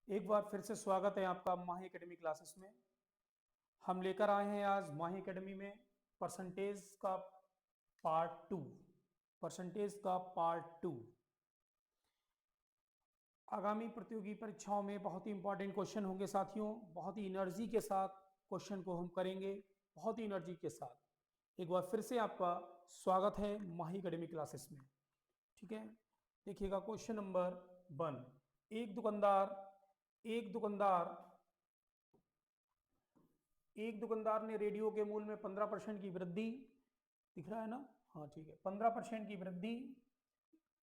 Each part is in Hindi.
एक बार फिर से स्वागत है आपका माही एकेडमी क्लासेस में। हम लेकर आए हैं आज माही एकेडमी में परसेंटेज का पार्ट टू। परसेंटेज का पार्ट टू आगामी प्रतियोगी परीक्षाओं में बहुत ही इंपॉर्टेंट क्वेश्चन होंगे साथियों। बहुत ही एनर्जी के साथ क्वेश्चन को हम करेंगे, बहुत ही एनर्जी के साथ। एक बार फिर से आपका स्वागत है माही एकेडमी क्लासेस में। ठीक है, देखिएगा क्वेश्चन नंबर 1। एक दुकानदार एक दुकानदार एक दुकानदार ने रेडियो के मूल्य में 15% की वृद्धि, दिख रहा है ना, हाँ ठीक है, 15% की वृद्धि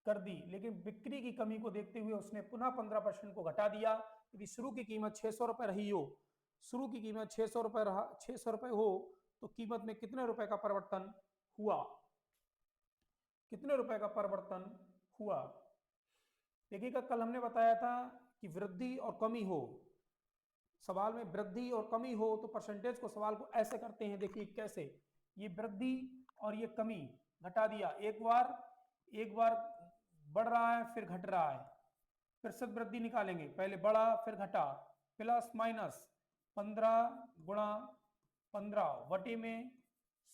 कर दी, लेकिन बिक्री की कमी को देखते हुए उसने पुनः 15% को घटा दिया। यदि शुरू की कीमत 600 रुपए रही हो, शुरू की कीमत 600 रुपए रहा, 600 रुपए हो, तो कीमत में कितने रुपए का परिवर्तन हुआ? कितने रुपए का परिवर्तन हुआ? देखिएगा, कल हमने बताया था कि वृद्धि और कमी हो, सवाल में वृद्धि और कमी हो तो परसेंटेज को सवाल को ऐसे करते हैं। देखिए कैसे, ये वृद्धि और ये कमी, घटा दिया, एक बार बढ़ रहा है फिर घट रहा है, प्रतिशत वृद्धि निकालेंगे, पहले बढ़ा फिर घटा, प्लस माइनस 15 गुणा 15 वटे में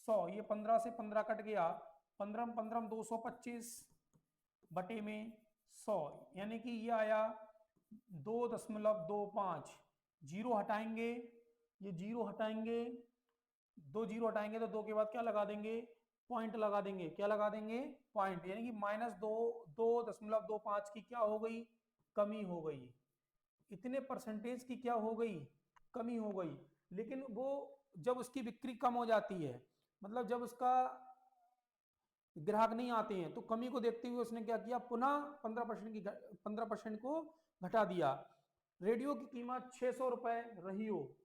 100, ये 15 से 15 कट गया, 15 15 225 बटे में 100, यानी कि ये आया 2.25। जीरो हटाएंगे, ये जीरो हटाएंगे, दो जीरो हटाएंगे तो दो के बाद क्या लगा देंगे? पॉइंट लगा देंगे। क्या लगा देंगे? पॉइंट, यानी कि -2.25 की क्या हो गई? कमी हो गई। इतने परसेंटेज की क्या हो गई? कमी हो गई। लेकिन वो जब उसकी बिक्री कम हो जाती है, मतलब जब उसका ग्राहक नहीं आते हैं, तो कमी को देखते हुए उसने क्या किया? पुनः 15% को घटा दिया। रेडियो की कीमत 600 रुपए रही हो,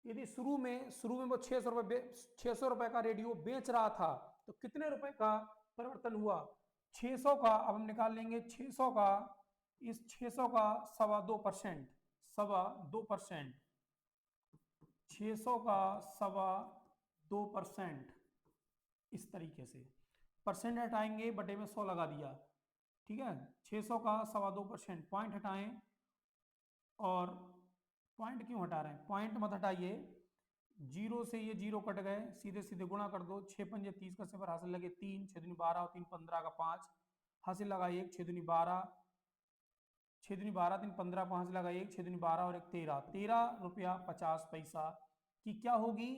यदि शुरू में वो 600 रुपए का रेडियो बेच रहा था, तो कितने रुपए का परिवर्तन हुआ? 600 का, अब हम निकाल लेंगे 600 का, इस 600 का 2.25%, 2.25%, 600 का 2.25%, इस तरीके से परसेंट हटाएंगे, बटे में 100 लगा दिया। ठीक है, 600 का 2.25%, पॉइंट हटाएं, और पॉइंट क्यों हटा रहे हैं? पॉइंट मत हटाइए, जीरो से ये जीरो कट गए, सीधे सीधे गुणा कर दो, 6 पंजे 30 का सिफर हासिल लगे 3, 6 दूनी 12 और 3 15 का 5 हासिल लगा 1, 6 दूनी 12, 6 दूनी 12, 3 15 5 लगा 1, 6 दूनी 12 और 1 13, 13 रुपया 50 पैसा की क्या होगी?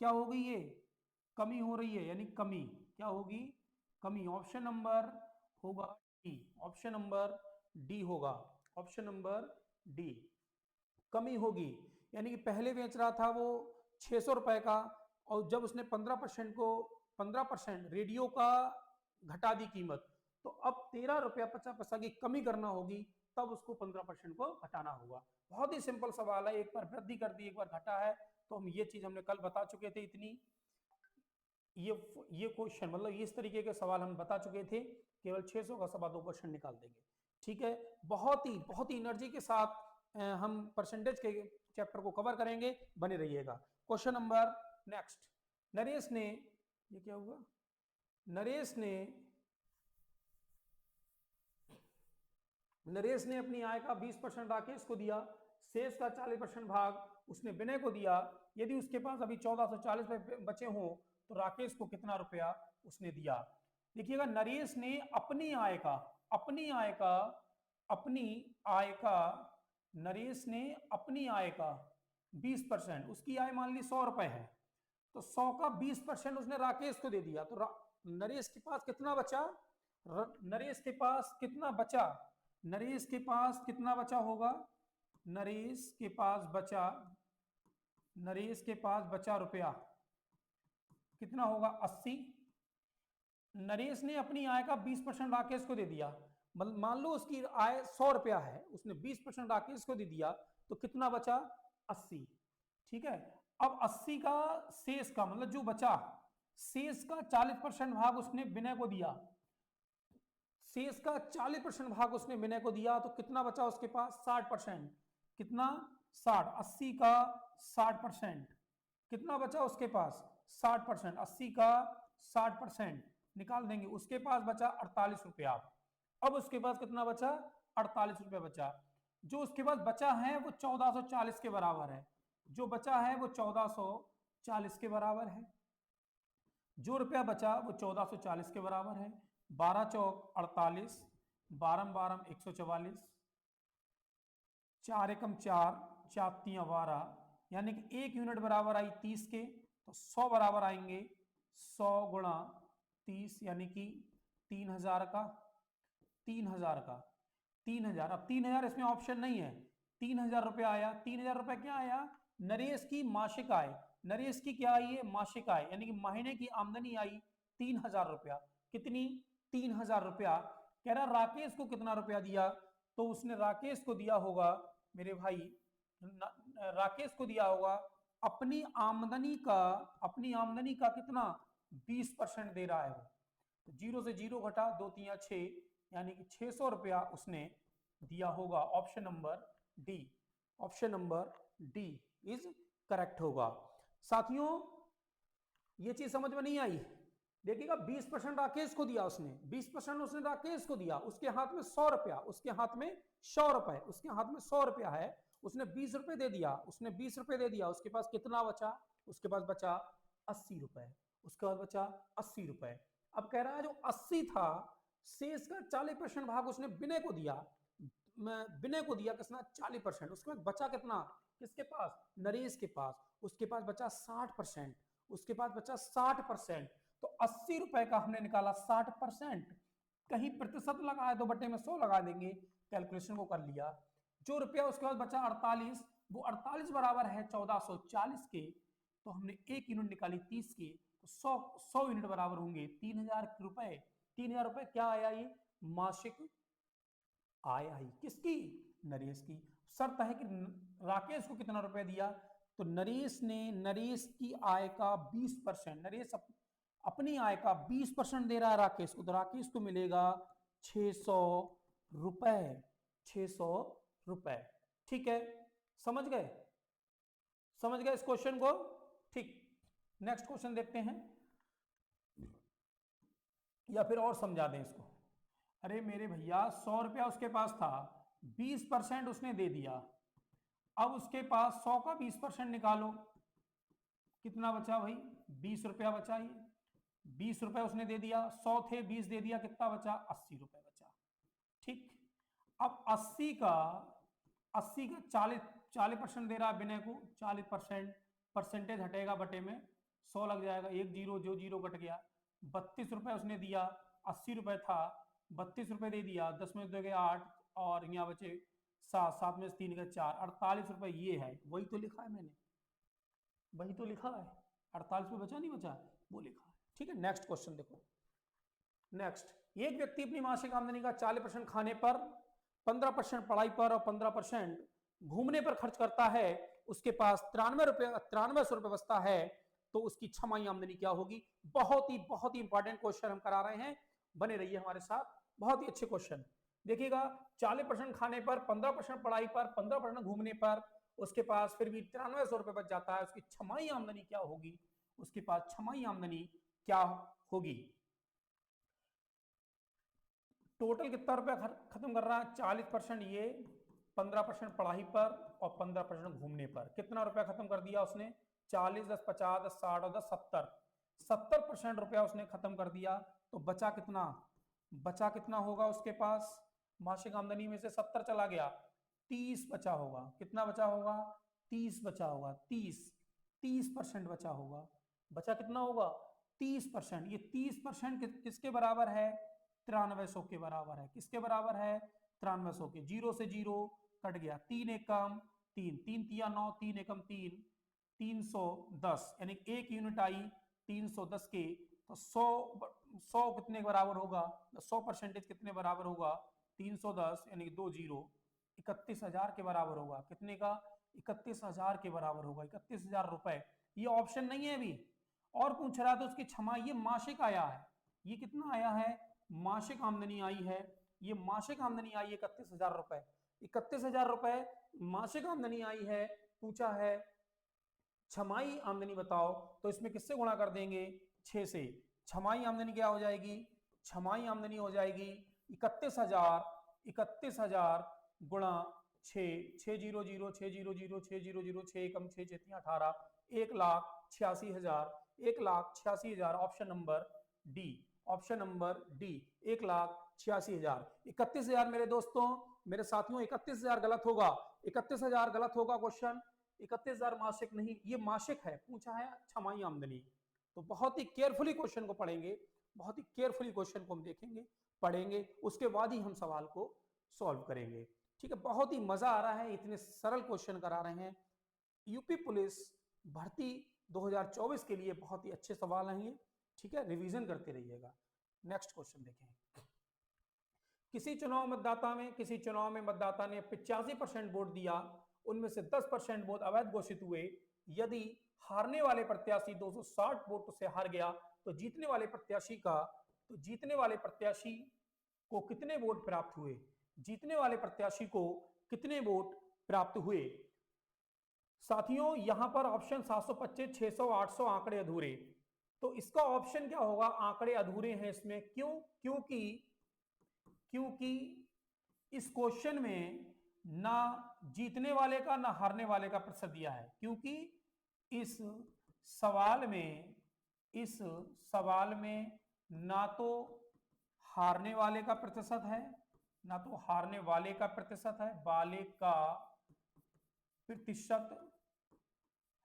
क्या होगी? ये कमी हो रही है, यानी कमी। क्या होगी? कमी। ऑप्शन नंबर होगा डी, ऑप्शन नंबर डी होगा, ऑप्शन नंबर डी, कमी होगी। यानी कि पहले बेच रहा था वो 600 रुपए का, और जब उसने 15% रेडियो का घटा दी कीमत, तो अब 13 रुपया 50 पैसा की कमी करना होगी, तब उसको 15% को घटाना होगा। बहुत ही सिंपल सवाल है, एक बार वृद्धि कर दी, एक बार घटा है, तो हम ये चीज हमने कल बता चुके थे। इतनी ये क्वेश्चन, मतलब इस तरीके के सवाल हम बता चुके थे, केवल 600 का 2.25% निकाल देंगे। ठीक है, बहुत ही एनर्जी के साथ हम परसेंटेज के चैप्टर को कवर करेंगे, बने रहिएगा। Question number next. नरेश ने, ये क्या हुआ? नरेश ने नरेश ने अपनी आय का 20% राकेश को दिया, शेष का 40% भाग उसने विनय को दिया। यदि उसके पास अभी 1440 बचे हों, तो राकेश को कितना रुपया उसने दिया? देखिएगा, नरेश ने अपनी आय का, अपनी आय का, अपनी आय का, नरेश ने अपनी आय का 20%, उसकी आय मान ली 100 रुपए है, तो 100 का 20% उसने राकेश को दे दिया, तो नरेश के पास कितना बचा? नरेश के पास कितना बचा? नरेश के पास कितना बचा होगा? नरेश के पास बचा, नरेश के पास बचा रुपया कितना होगा? 80। नरेश ने अपनी आय का 20% राकेश को दे दिया, मतलब मान लो उसकी आय 100 रुपया है, उसने 20% राकेश को दे दिया, तो कितना बचा? 80। ठीक है, अब 80 का शेष का, मतलब जो बचा, शेष का 40% भाग उसने विनय को दिया, शेष का 40% भाग उसने विनय को दिया, तो कितना बचा उसके पास? 60%। कितना? 60। 80 का 60%, कितना बचा उसके पास? 60%। 80 का 60% निकाल देंगे, उसके पास बचा 48 रुपया। अब उसके पास कितना बचा? 48 रुपया बचा। जो उसके पास बचा है वो 1440 के बराबर है, जो बचा है वो 1440 के बराबर है, जो रुपया बचा वो 1440 के बराबर है। 12 चौक 48, 12 12 144, 4 एकम 4, 4 3 12, यानी कि 1 यूनिट बराबर आई 30 के, तो 100 बराबर आएंगे 100 गुणा 30, यानी कि 3000 का, 3000 का 3000। अब 3000 इसमें ऑप्शन नहीं है, 3000 रुपया आया। 3000 रुपया क्या आया? नरेश की मासिक आय, नरेश की क्या आई है? मासिक आय, यानी कि महीने की आमदनी आई 3000 रुपया। कितनी? 3000 रुपया। कह रहा राकेश को कितना रुपया दिया? तो उसने राकेश को दिया होगा मेरे भाई, राकेश को दिया होगा अपनी आमदनी का कितना? 20% दे रहा है वो। तो 0 से 0 घटा, 2 3 6, यानी कि 600 रुपया उसने दिया होगा। Option number D, option number D is correct होगा। साथियों ये चीज समझ में नहीं आई? देखिएगा 20% राकेश को दिया उसने, 20% उसने राकेश को दिया, उसके हाथ में 100 रुपया, उसके हाथ में 100 रुपए, उसके हाथ में 100 रुपया है, उसने 20 रुपए दे दिया, उसने 20 रुपए दे दिया, उसके पास कितना बचा? उसके पास बचा 80 रुपए, उसके बाद बचा 80 रुपए। अब कह रहा है जो 80 था, शेष का 40% भाग उसने विनय को दिया, विनय को दिया कितना? 40%। उसके बाद बचा कितना? किसके पास? नरेश के पास। उसके पास बचा 60%, उसके पास बचा 60%। तो 80 रुपए का हमने निकाला 60%, कहीं प्रतिशत लगाए तो बटे में 100 लगा देंगे, कैलकुलेशन को कर लिया। जो रुपया उसके बाद बचा 48, वो 48 बराबर है 1440 के, तो हमने 1 यूनिट निकाली 30 के, तो 100 यूनिट बराबर होंगे 3000 रुपए। 3000 रुपए क्या आया? ये मासिक आय आई। किसकी? नरेश की। शर्त है कि राकेश को कितना रुपए दिया? तो नरेश की आय का 20%, नरेश अपनी आय का 20% दे रहा है राकेश को, तो राकेश को मिलेगा 600 रुपए, 600 रुपए। ठीक है, समझ गए? समझ गए इस क्वेश्चन को? ठीक, नेक्स्ट क्वेश्चन देखते हैं, या फिर और समझा दें इसको। अरे मेरे भैया 100 रुपया उसके पास था, 20% उसने दे दिया, अब उसके पास 100 का 20% निकालो, कितना बचा भाई? 20 रुपया बचा। ये 20 रुपए उसने दे दिया, 100 थे 20 दे दिया, कितना बचा? 80 रुपए बचा। ठीक, अब 80 का 40% दे रहा है विनय को, 40% परसेंटेज हटेगा बटे में 100 लग जाएगा, 1 जीरो, जो जीरो कट गया। 32 रुपए उसने दिया, 80 रुपए था, 32 रुपए दे दिया, 10 में 2 8, और यहाँ बचे 7, 7 में 3 का 4, 48 रुपए ये है। वही तो लिखा है मैंने, वही तो लिखा है, 48 में बचा नहीं बचा, वो लिखा है। ठीक है, नेक्स्ट क्वेश्चन देखो। नेक्स्ट, एक व्यक्ति अपनी मासिक आमदनी का 40% खाने पर, 15% पढ़ाई पर और 15% घूमने पर खर्च करता है, उसके पास 9300 रुपए बचता है, तो उसकी छमाही आमदनी क्या होगी? बहुत ही इंपॉर्टेंट क्वेश्चन हम करा रहे हैं, बने रहिए हमारे साथ, बहुत ही अच्छे क्वेश्चन। देखिएगा 40% खाने पर, 15% पढ़ाई पर, 15% घूमने पर, उसके पास फिर भी 9300 रुपए बच जाता है, उसकी छमाही आमदनी क्या होगी? उसके पास छमाही आमदनी क्या होगी? टोटल कितना रुपया खत्म कर रहा है? 40% ये, 15% पढ़ाई पर और 15% घूमने पर। कितना रुपया खत्म कर दिया उसने? 40 10 50 10 60 और 10 70, 70% रुपया उसने खत्म कर दिया। तो बचा कितना? बचा कितना होगा उसके पास? मासिक आमदनी में से 70 चला गया, 30 बचा होगा। कितना बचा होगा? 30 बचा होगा, 30% बचा होगा। बचा कितना होगा? 30%। ये 30% किसके बराबर है? 9300 के बराबर है। किसके बराबर है? 9300 के। 0 से 0 कट गया, 3 एकम 3, 3 तिया 9, 3 एकम 3, 310, यानी 1 यूनिट आई 310 के। तो 100 कितने बराबर होगा? 100% कितने बराबर होगा? 310, यानी कि 2 जीरो, 31,000 के बराबर होगा। कितने का? 31,000 के बराबर होगा, 31,000 रुपए। ये ऑप्शन नहीं है अभी, और पूछ रहा है तो उसकी छमाही, ये मासिक आया है। ये कितना आया है? मासिक आमदनी आई है, ये मासिक आमदनी आई 31,000 रुपए। 31,000 रुपए मासिक आमदनी आई है, पूछा है छमाही आमदनी बताओ, तो इसमें किससे गुणा कर देंगे? 6 से। छमाही आमदनी क्या हो जाएगी? छमाही आमदनी हो जाएगी 31,000 गुणा 6 एकम 6 चेतियां 18, 1,86,000, 1,86,000, option number D, option number D, 1,86,000। 31,000 मेरे दोस्तों, मेरे साथियों, 31,000 गलत होगा, 31,000 गलत होगा क्वेश्चन। 31,000 मासिक नहीं, ये मासिक है, पूछा है छमाही आमदनी। तो बहुत ही केयरफुली क्वेश्चन को पढ़ेंगे, बहुत ही केयरफुली क्वेश्चन को हम देखेंगे, पढ़ेंगे, उसके बाद ही हम सवाल को सॉल्व करेंगे। ठीक है, बहुत ही मजा आ रहा है, इतने सरल क्वेश्चन करा रहे हैं। यूपी पुलिस भर्ती 2024 के लिए बहुत ही अच्छे सवाल हैं ये। ठीक है, रिवीजन करते रहिएगा। नेक्स्ट क्वेश्चन देखें। किसी चुनाव में मतदाता ने 85% वोट दिया, उनमें से 10% वोट अवैध घोषित हुए। यदि हारने वाले प्रत्याशी 260 वोटों से हार गया तो जीतने वाले प्रत्याशी को कितने वोट प्राप्त हुए? जीतने वाले प्रत्याशी को कितने वोट प्राप्त हुए? साथियों, यहां पर ऑप्शन 725, 600, 800 आंकड़े अधूरे। तो इसका ऑप्शन क्या होगा? आंकड़े अधूरे हैं इसमें। क्यों? क्योंकि इस क्वेश्चन में ना जीतने वाले का ना हारने वाले का प्रतिशत दिया है। क्योंकि इस सवाल में ना तो हारने वाले का प्रतिशत है, ना तो हारने वाले का प्रतिशत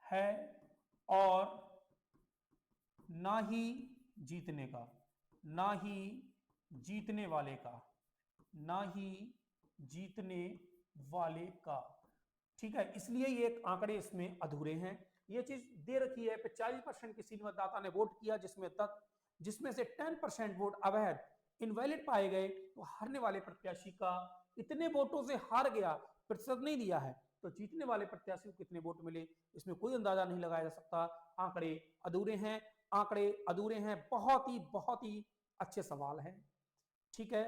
है, और ना ही जीतने वाले का। ठीक है, इसलिए ये आंकड़े इसमें अधूरे हैं। ये चीज दे रखी है, 40% किसी मतदाता ने वोट किया, जिसमें से 10% वोट अवैध इनवैलिड पाए गए। तो हारने वाले प्रत्याशी का इतने वोटों से हार गया, प्रतिशत नहीं दिया है। तो जीतने वाले प्रत्याशी को कितने वोट मिले, इसमें कोई अंदाजा नहीं लगाया जा सकता। आंकड़े अधूरे हैं। बहुत ही अच्छे सवाल हैं। ठीक है,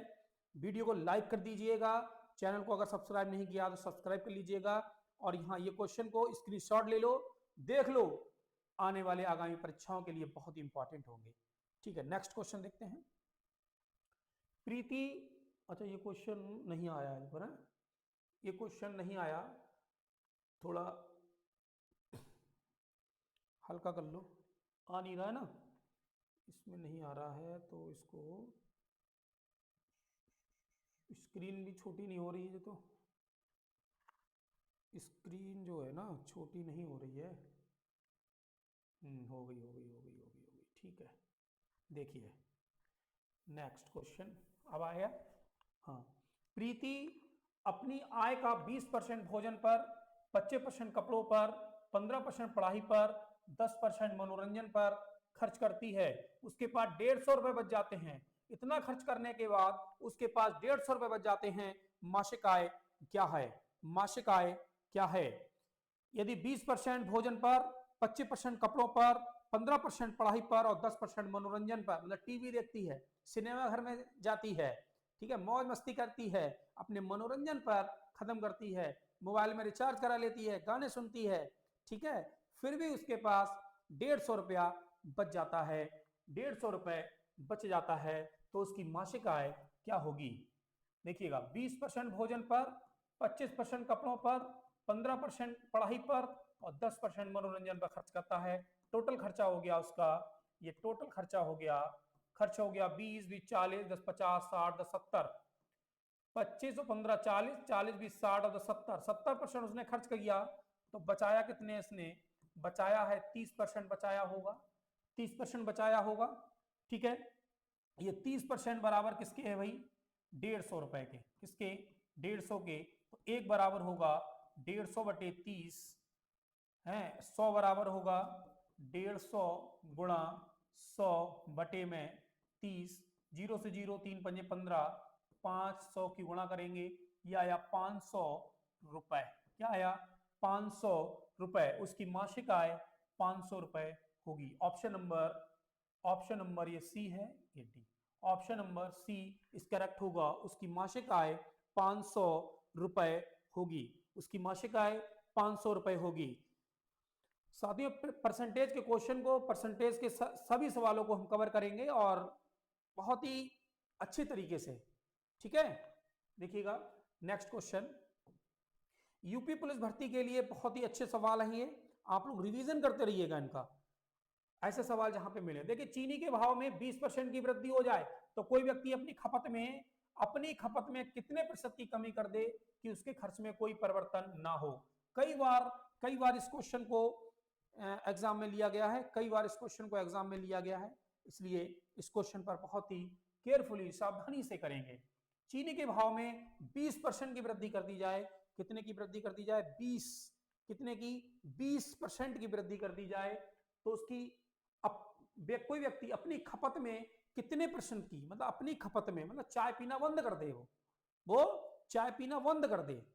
वीडियो को लाइक कर दीजिएगा, चैनल को अगर सब्सक्राइब नहीं किया तो सब्सक्राइब कर लीजिएगा, और यहाँ ये क्वेश्चन को स्क्रीनशॉट ले लो, देख लो, आने वाले आगामी परीक्षाओं के लिए बहुत ही इंपॉर्टेंट होंगे। ठीक है, नेक्स्ट क्वेश्चन देखते हैं। प्रीति, अच्छा ये क्वेश्चन नहीं आया है पर, ये क्वेश्चन नहीं आया, थोड़ा हल्का कर लो, आ नहीं रहा है ना, इसमें नहीं आ रहा है, तो इसको स्क्रीन भी छोटी नहीं हो रही है, तो स्क्रीन जो है ना छोटी नहीं हो रही है। हो गई। ठीक है, देखिए नेक्स्ट क्वेश्चन अब आया। हाँ, प्रीति अपनी आय का 20% भोजन पर, 25% कपड़ों पर, 15% पढ़ाई पर, 10% मनोरंजन पर खर्च करती है। उसके पास 150 रुपए बच जाते हैं। इतना खर्च करने के बाद उसके पास 150 रुपए बच जाते हैं। मासिक आय क्या है? यदि 20% भोजन पर, 25% कपड़ों पर, 15% पढ़ाई पर और 10% मनोरंजन पर, मतलब टीवी देखती है, सिनेमा घर में जाती है, ठीक है, मौज मस्ती करती है, अपने मनोरंजन पर खत्म करती है, मोबाइल में रिचार्ज करा लेती है, गाने सुनती है, ठीक है, फिर भी उसके पास 150 रुपया बच जाता है, 150 रुपए बच जाता है, तो उसकी मासिक आय क्या होगी? देखिएगा, 20% भोजन पर, 25% कपड़ों पर, 15% पढ़ाई पर और 10% मनोरंजन पर खर्च करता है। टोटल खर्चा हो गया उसका, ये टोटल खर्चा हो गया 20, 20, 40, 10, 50, 60, 10, 70, 25 और 15, 40, 40, 20, 60 और 10, 70, 70% उसने खर्च किया, तो बचाया कितने? इसने बचाया है 30% बचाया होगा, 30% बचाया होगा। ठीक है, ये 30% बराबर किसके है भाई? 150 रुपए के। किसके? 150 के। तो एक बराबर होगा 150 बटे 30 है, 100 बराबर होगा 150 गुणा 100 बटे में 30, 0 से 0, 3 पंजे 15, 500 की गुणा करेंगे, ये आया 500 रुपए। क्या आया? 500 रुपए। उसकी मासिक आय 500 रुपए होगी। ऑप्शन नंबर ये सी है, ये डी। ऑप्शन नंबर सी इस करेक्ट होगा। उसकी मासिक आय 500 रुपए होगी। उसकी मासिक आय 500 रुपए होगी। साथियों, परसेंटेज के क्वेश्चन को, परसेंटेज के सभी सवालों को हम कवर करेंगे और बहुत ही अच्छे तरीके से। ठीक है, देखिएगा नेक्स्ट क्वेश्चन। यूपी पुलिस भर्ती के लिए बहुत ही अच्छे सवाल हैं ये, आप लोग रिवीजन करते रहिएगा इनका, ऐसे सवाल जहां पे मिले। देखिए चीनी के भाव में 20% की वृद्धि हो जाए तो कोई व्यक्ति अपनी खपत में कितने प्रतिशत की कमी कर दे कि उसके खर्च में कोई परिवर्तन ना हो। कई बार इस क्वेश्चन को एग्जाम में लिया गया है, कई बार इस क्वेश्चन को एग्जाम में लिया गया है, इसलिए इस क्वेश्चन पर बहुत ही केयरफुली सावधानी से करेंगे। चीनी के भाव में 20% की वृद्धि कर दी जाए, कितने की वृद्धि कर दी जाए, 20, कितने की, 20% की वृद्धि कर दी जाए तो उसकी कोई व्यक्ति अपनी खपत में कितने परसेंट की, मतलब अपनी खपत में, मतलब चाय पीना बंद कर दे, वो चाय पीना बंद कर दे,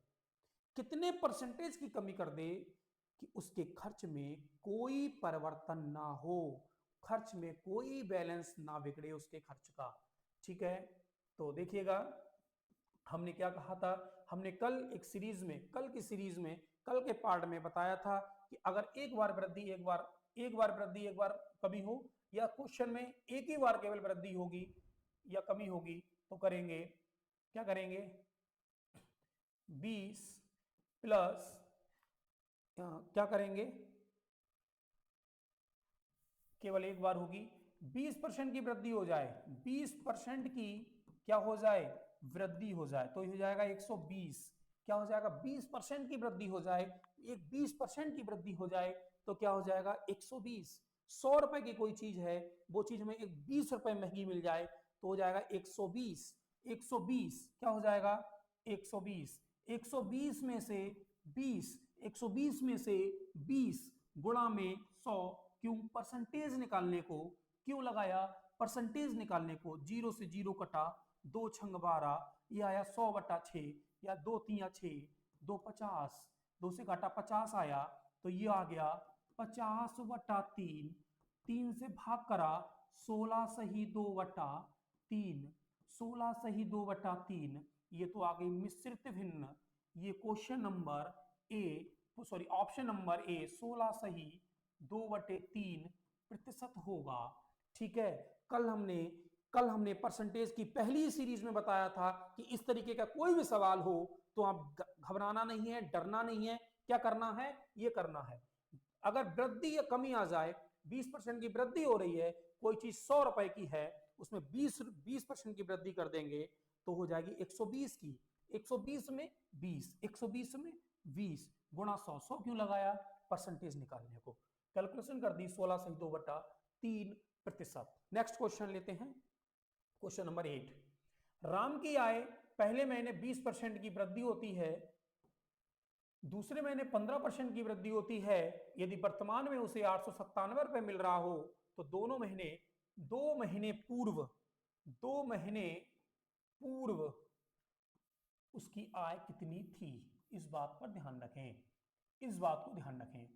कितने परसेंटेज की कमी कर दे कि उसके खर्च में कोई परिवर्तन ना हो, खर्च में कोई बैलेंस ना बिगड़े उसके खर्च का। ठीक है, तो देखिएगा हमने क्या कहा था, हमने कल एक सीरीज में, कल के पार्ट में बताया था कि अगर एक बार वृद्धि एक बार कमी हो, या क्वेश्चन में एक ही बार केवल वृद्धि होगी या कमी होगी, तो करेंगे क्या, करेंगे 20 प्लस क्या करेंगे, केवल एक बार होगी, 20% की वृद्धि हो जाए, 20% की क्या हो जाए, वृद्धि हो जाए, तो हो जाएगा 120, क्या हो जाएगा, 20% की वृद्धि हो जाए, एक 20% की वृद्धि हो जाए तो क्या हो जाएगा 120। 100 रुपए की कोई चीज है, वो चीज हमें एक 20 रुपए महंगी मिल जाए तो हो जाएगा 120। 120 क्या हो जाएगा, 120, 120 में से 20, 120 में से 20 गुणा में 100, क्यों, परसेंटेज निकालने को क्यों लगाया, परसेंटेज निकालने को, 0 से 0 कटा, 2 छंग 12, ये आया 100/6, या 2 3 6, 2 50, 2 से काटा 50 आया, तो ये आ गया 50/3, 3 से भाग करा 16 सही 2/3, 16 सही 2/3, ये तो आ गई मिश्रित भिन्न, ये question number A, sorry option number A 16 सही 2/3 प्रतिशत होगा। ठीक है, कल हमने परसेंटेज की पहली सीरीज में बताया था कि इस तरीके का कोई भी सवाल हो तो आप घबराना नहीं है, डरना नहीं है, क्या करना है, ये करना है, अगर वृद्धि या कमी आ जाए, 20% की वृद्धि हो रही है, कोई चीज 100 रुपए की है, उसमें 20% की वृद्धि कर देंगे तो हो जाएगी 120 की, 120 में 20, 120 में 20 गुणा 100, 100 क्यों लगाया, परसेंटेज निकालने को, कैलकुलेशन कर दी 16 सही 2/3 प्रतिशत। नेक्स्ट क्वेश्चन लेते हैं, क्वेश्चन नंबर 8, राम की आय पहले महीने 20% की वृद्धि होती है, दूसरे महीने 15% की वृद्धि होती है, यदि वर्तमान में उसे 897 रुपए मिल रहा हो तो दो महीने पूर्व उसकी आय कितनी थी, इस बात पर ध्यान रखें, इस बात को ध्यान रखें।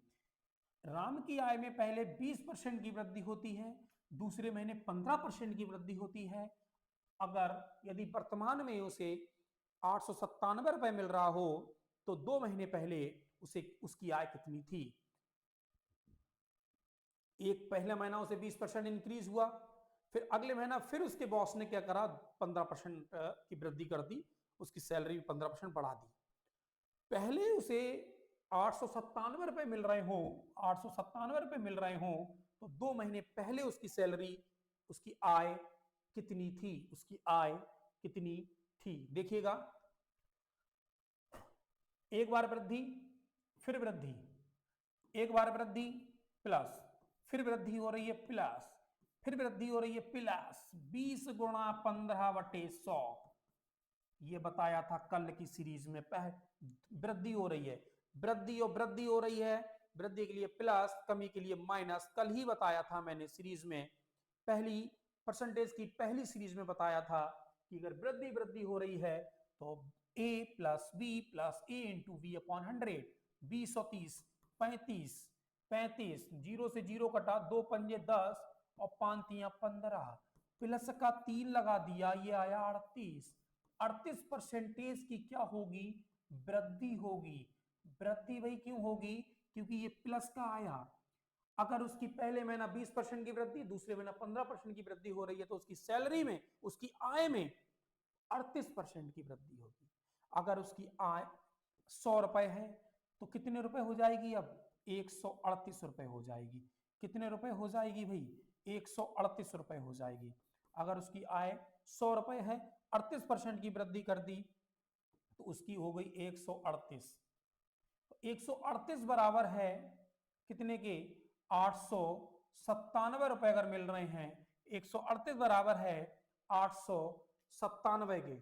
राम की आय में पहले 20% की वृद्धि होती है, दूसरे महीने 15% की वृद्धि होती है, अगर यदि वर्तमान में उसे 897 रुपए मिल रहा हो तो 2 महीने पहले उसकी आय कितनी थी। एक पहले महीना उसे 20% इंक्रीज हुआ, फिर अगले महीना फिर उसके बॉस ने क्या करा, 15% की वृद्धि कर दी, उसकी सैलरी 15% बढ़ा दी। पहले उसे 897 रुपए मिल रहे हो, 897 रुपए मिल रहे हो तो 2 महीने पहले उसकी सैलरी, उसकी आय कितनी थी, उसकी आय कितनी थी, देखिएगा, एक बार वृद्धि, फिर वृद्धि, एक बार वृद्धि प्लस, फिर वृद्धि हो रही है प्लस, फिर वृद्धि हो रही है प्लस, 20 गुणा 15/100, ये बताया था कल की सीरीज में, वृद्धि हो रही है, वृद्धि हो रही है, वृद्धि के लिए प्लस, कमी के लिए माइनस, कल ही बताया था मैंने सीरीज में, पहली परसेंटेज की पहली सीरीज में बताया था कि अगर वृद्धि हो रही है तो a plus B plus A into B upon 100, 20 और 30 35, 0 से 0 कटा, 2 पंजे 10 और 5 तियां 15, प्लस का 3 लगा दिया, ये आया 38% की क्या होगी, वृद्धि होगी। वृद्धि भाई क्यों होगी, क्योंकि ये प्लस का आया, अगर उसकी पहले महीना 20% की वृद्धि, दूसरे महीना 15% की वृद्धि हो रही है तो उसकी सैलरी में, उसकी आय में 38% की वृद्धि होगी। अगर उसकी आय 100 रुपए है, तो कितने रुपए हो जाएगी अब? 138 रुपए हो जाएगी। कितने रुपए हो जाएगी भाई? 138 रुपए हो जाएगी। अगर उसकी आय 100 रुपए है, 38% की वृद्धि कर दी, तो उसकी हो गई 138। 138 बराबर है कितने के? 897 रुपए अगर मिल रहे हैं, 138 बराबर है 897 के,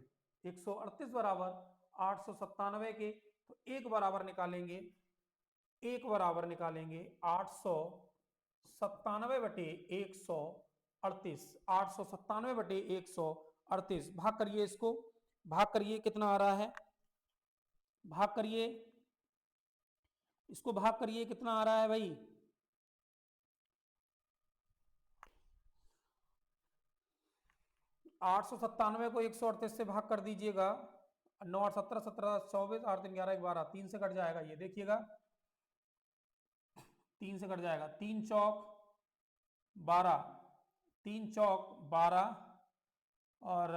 138 बराबर 897 के, तो एक बराबर निकालेंगे, एक बराबर निकालेंगे 897 बटे 138, 897 बटे 138, भाग करिए इसको, भाग करिए, कितना आ रहा है? भाग करिए इसको, भाग करिए, कितना आ रहा है भाई? 897 को 138 से भाग कर दीजिएगा, 9 8 17 17 24 8 3 11 12, 3 से कट जाएगा, ये देखिएगा 3 से कट जाएगा, 3 चौक 12, 3 चौक 12 और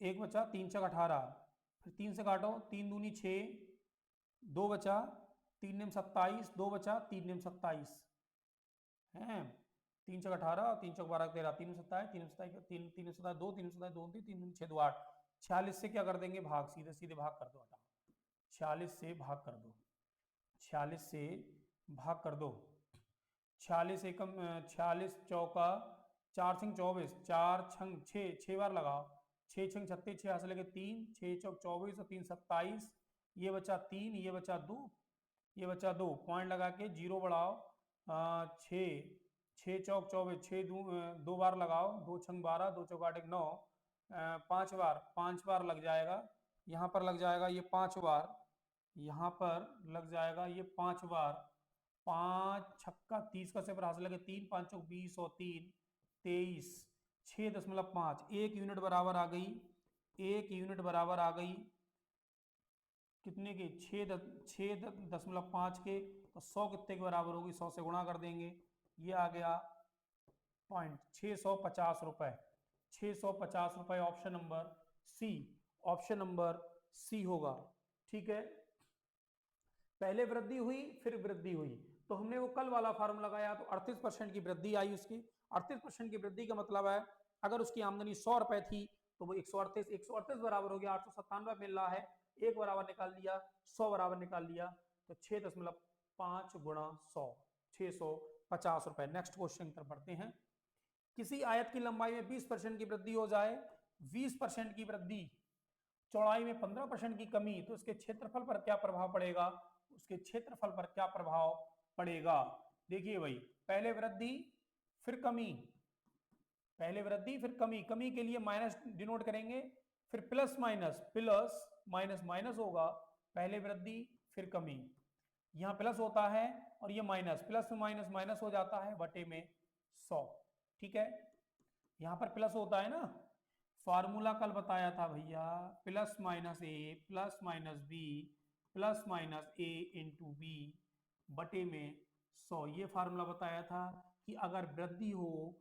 एक बचा, 3 चौक 18, फिर 3 से काटो, 3 दूनी 6, 2 बचा, 3 नेम 27, 2 बचा, 3 नेम 27 है, 3 चौक 18 और 3 चौक 12 13, 3 27, 3 27, 3 3 27 2, 3 27 2, 3 6 2 8, 46 से क्या कर देंगे? भाग, सीधे सीधे भाग कर दो, हटाओ, 46 से भाग कर दो, 46 से भाग कर दो, 46 एकम 46 चौका 4 छंग 24, 4 छंग 6, 6 बार लगाओ, 6 छंग 36, 6 हाथ लगे 3, 6 चौक 24 और 3 27, ये बचा 3, ये बचा 2, ये बचा 2, पॉइंट लगा के जीरो बढ़ाओ, 6 6 चौक 24, 6 दो बार लगाओ, 2 छंग 12, 2 चौक 8 9, 5 बार लग जाएगा, यहाँ पर लग जाएगा ये 5 बार, यहाँ पर लग जाएगा ये 5 बार, 5 छक्का 30 का सिफर हाथ लगे 3, 5 चौक 20 और 3 23, 6.5, 1 यूनिट बराबर आ गई, 1 यूनिट बराबर आ गई कितने के? 6.5 के, तो 100 कितने के बराबर होगी? 100 से गुणा कर देंगे, ये आ गया पॉइंट 650 रुपए, 650 रुपए, option number C, option number C होगा। ठीक है, पहले वृद्धि हुई फिर वृद्धि हुई, तो हमने वो कल वाला फार्मूला लगाया, तो 38% की वृद्धि आई उसकी। 38% की वृद्धि का मतलब है अगर उसकी आमदनी 100 रुपए थी तो वो 138 बराबर हो गया, 897 मिल रहा है, एक बराबर निकाल लिया, 100 बराबर निकाल लिया, तो 6.5 गुणा 100, 650 रुपए। नेक्स्ट क्वेश्चन की तरफ बढ़ते हैं। किसी आयत की लंबाई में 20% की वृद्धि हो जाए, 20% की वृद्धि, चौड़ाई में 15% की कमी, तो उसके क्षेत्रफल पर क्या प्रभाव पड़ेगा? उसके क्षेत्रफल पर क्या प्रभाव पड़ेगा? देखिए भाई, पहले वृद्धि फिर कमी, पहले वृद्धि फिर कमी, कमी के लिए माइनस डिनोट करेंगे, फिर plus minus, plus minus minus होगा, पहले वृद्धि फिर कमी, यहाँ प्लस होता है और ये माइनस, प्लस में माइनस माइनस हो जाता है, बटे में 100। ठीक है, यहाँ पर प्लस होता है ना, फार्मूला कल बताया था भैया, plus minus A plus minus B plus minus A into B बटे में 100, ये फार्मूला बताया था कि अगर वृद्धि हो,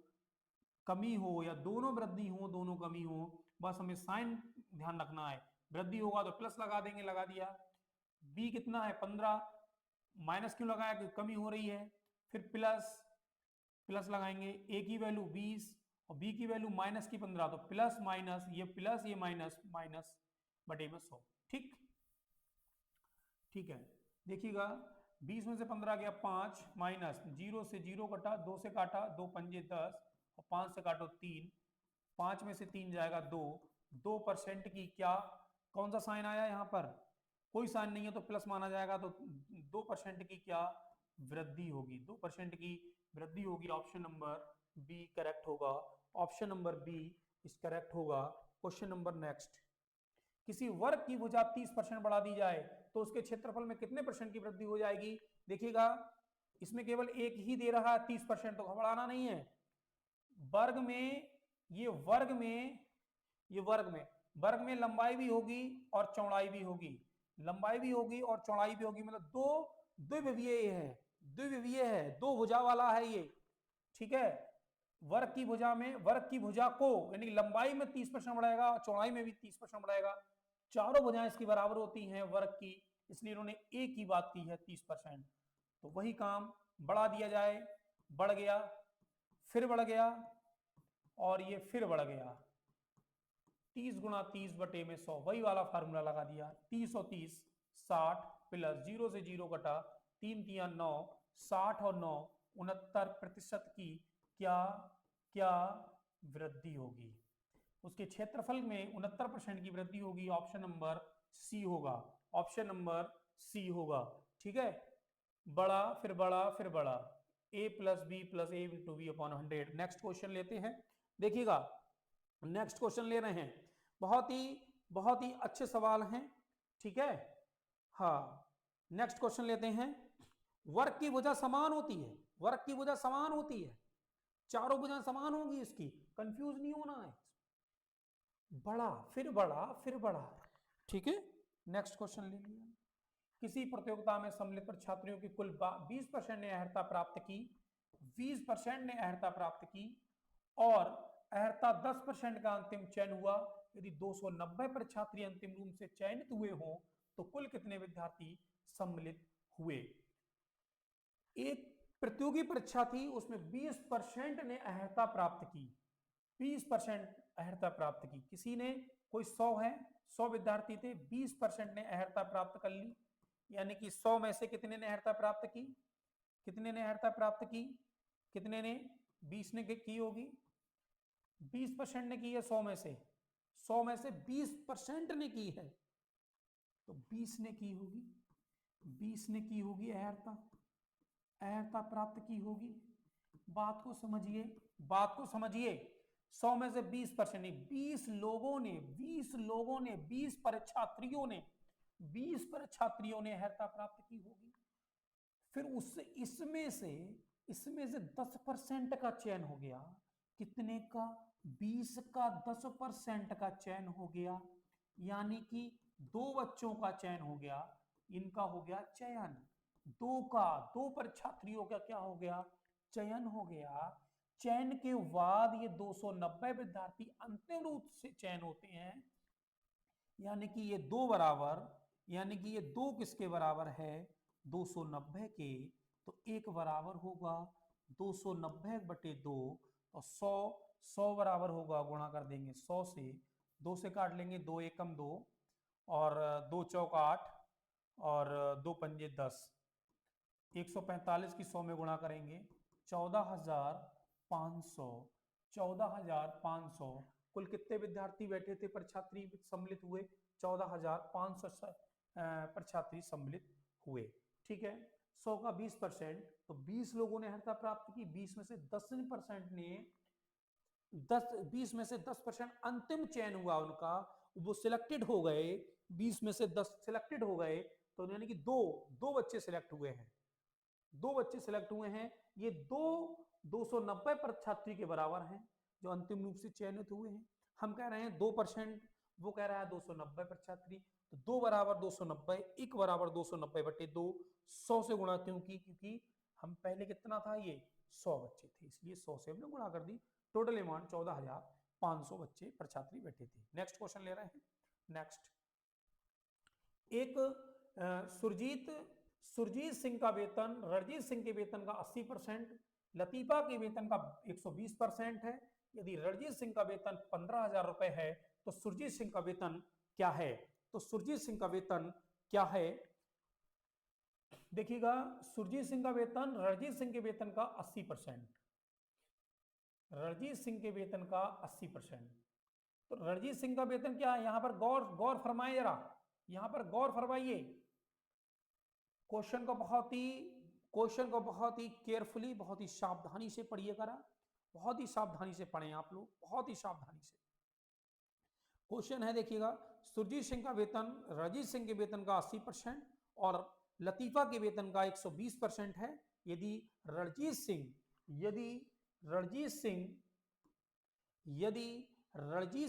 कमी हो, या दोनों वृद्धि हो दोनों कमी हो, बस हमें साइन ध्यान रखना है, वृद्धि होगा तो प्लस लगा देंगे, लगा दिया, बी कितना है 15, माइनस क्यों लगाया? कि कमी हो रही है, फिर प्लस, प्लस लगाएंगे, ए की वैल्यू 20 और बी की वैल्यू माइनस की 15, तो प्लस माइनस, ये प्लस ये माइनस, माइनस बटे में 100। ठीक, ठीक है, देखिएगा 20 में से 15 गया 5, माइनस 0 से 0 कटा, 2 से काटा, 2 पंजे 10 और 5 से काटो 3, 5 में से 3 जाएगा 2, 2% की क्या, कौन सा साइन आया यहाँ पर? कोई साइन नहीं है तो प्लस माना जाएगा, तो 2% की क्या वृद्धि होगी? 2% की वृद्धि होगी, ऑप्शन नंबर बी करेक्ट होगा, option number B is correct होगा। क्वेश्चन नंबर नेक्स्ट, किसी वर्ग की भुजा 30% बढ़ा दी जाए तो उसके क्षेत्रफल में कितने परसेंट की वृद्धि हो जाएगी? देखिएगा, इसमें केवल एक ही दे रहा है 30%, तो घबराना नहीं है, वर्ग में, ये वर्ग में, ये वर्ग में लंबाई भी होगी और चौड़ाई भी होगी, लंबाई भी होगी और चौड़ाई भी होगी, मतलब दो द्विविमीय है, द्विविमीय है, दो भुजा वाला है ये। ठीक है, वर्ग की भुजा में, वर्ग की भुजा को यानी लंबाई में 30% बढ़ाएगा, चौड़ाई में भी 30% बढ़ाएगा, चारों भुजाएं इसकी बराबर होती हैं वर्ग की, इसलिए इन्होंने ए की बात की है 30%। तो वही काम बढ़ा दिया जाए, बढ़ गया, फिर बढ़ गया, और ये फिर बढ़ गया। 30 गुणा 30 बटे में 100, वही वाला फार्मूला लगा दिया। 30 और 30 60 प्लस 0 से 0 कटा, 3 तिया 9, 60 और 9 69% की क्या क्या वृद्धि होगी? उसके क्षेत्रफल में 69% की वृद्धि होगी। ऑप्शन नंबर सी होगा, ऑप्शन नंबर सी होगा। ठीक है, बड़ा फिर बड़ा फिर बड़ा, a plus B plus A into B upon 100। Next question लेते हैं, देखिएगा नेक्स्ट क्वेश्चन ले रहे हैं, बहुत ही अच्छे सवाल हैं। ठीक है, हाँ नेक्स्ट क्वेश्चन लेते हैं। वर्ग की भुजा समान होती है, वर्ग की भुजा समान होती है, चारों भुजाएं समान होंगी इसकी, कंफ्यूज नहीं होना है। बड़ा फिर बड़ा फिर बड़ा। ठीक है, नेक्स्ट क्वेश्चन ले लिया। किसी प्रतियोगिता में सम्मिलित छात्रियों की कुल 20% ने अर्हता प्राप्त की, 20% ने अर्हता प्राप्त की, और अर्हता 10% का अंतिम चयन हुआ। यदि 290 परीक्षार्थी अंतिम रूप से चयनित हुए हों तो कुल कितने विद्यार्थी सम्मिलित हुए? एक प्रतियोगी परीक्षा थी, उसमें 20% ने अर्हता प्राप्त की, 20% अर्हता प्राप्त की। किसी ने, कोई 100 है, 100 विद्यार्थी थे, 20% ने अर्हता प्राप्त कर ली, यानी कि 100 में से कितने ने अर्हता प्राप्त की? कितने ने अर्हता प्राप्त की? कितने ने? 20 ने की होगी, 20% ने की है 100 में से, 100 में से 20% ने की है, तो 20 ने की होगी, 20 ने की होगी अर्हता, अर्हता प्राप्त की होगी। बात को समझिए, बात को समझिए। 100 में से 20% नहीं, 20 लोगों ने, 20 लोगों ने, 20 परीक्षार्थियों ने, 20 परीक्षार्थियों ने अर्हता प्राप्त की होगी। फिर उससे इसमें से 10% का चयन हो गया। कितने का? 20 का 10% का चयन हो गया, यानी कि 2 बच्चों का चयन हो गया, इनका हो गया चयन। 2 परीक्षार्थियों का क्या हो गया? चयन हो गया। चयन के बाद ये 290 विद्यार्थी अंतिम रूप से चयन होते हैं, यानी कि ये 2 बराबर, यानी कि ये 2 किसके बराबर है? 290 के। तो 1 बराबर होगा 290 बटे 2, और 100 बराबर होगा, गुणा कर देंगे 100 से, 2 से काट लेंगे, 2 एकम 2, और 2 चौक 8, और 2 पंजे 10, 145 की 100 में गुणा करेंगे, 14,500, 14,500। कुल कितने विद्यार्थी बैठे थे, परीक्षार्थी सम्मिलित हुए? 14,500 परीक्षार्थी सम्मिलित हुए। ठीक है, 100 का 20%, तो 20 लोगों ने अर्हता प्राप्त की, 20 में से 10% ने 20 में से 10% अंतिम चयन हुआ उनका, वो सिलेक्टेड हो गए, 20 में से 10 सिलेक्टेड हो गए, तो यानी कि दो बच्चे सिलेक्ट हुए हैं, 2 बच्चे सिलेक्ट हुए हैं। ये 290 परीक्षार्थी के बराबर हैं जो अंतिम रूप से चयनित हुए हैं। हम कह रहे हैं 2%, वो कह रहा है 290 परीक्षार्थी, तो 2 बराबर 290, 1 बराबर 290 बटे 2, 100 से गुणा क्यों की? क्योंकि हम पहले कितना था, ये 100 बच्चे थे, इसलिए 100 से हमने गुणा कर दी। टोटल अमाउंट 14,500 बच्चे परीक्षार्थी बैठे थे। नेक्स्ट क्वेश्चन ले रहे हैं। नेक्स्ट, एक सुरजीत सिंह का वेतन रणजीत सिंह के वेतन का 80%, लतीफा के वेतन का 120% है। यदि रणजीत सिंह का वेतन 15,000 रुपए है तो सुरजीत सिंह का वेतन क्या है? तो सुरजीत सिंह का वेतन क्या है? देखिएगा, सुरजीत सिंह का वेतन रणजीत सिंह के वेतन का 80%, रणजीत सिंह के वेतन का 80%। तो रणजीत सिंह का वेतन क्या है? यहां पर गौर फरमाइए जरा, यहां पर गौर फरमाइए। क्वेश्चन को बहुत ही केयरफुली, बहुत ही सावधानी से पढ़िएगा, बहुत ही सावधानी से पढ़ें आप लोग, बहुत ही सावधानी से। क्वेश्चन है, देखिएगा, सुरजीत सिंह का वेतन रणजीत सिंह के वेतन का 80% और लतीफा के वेतन का 120% है। यदि रणजीत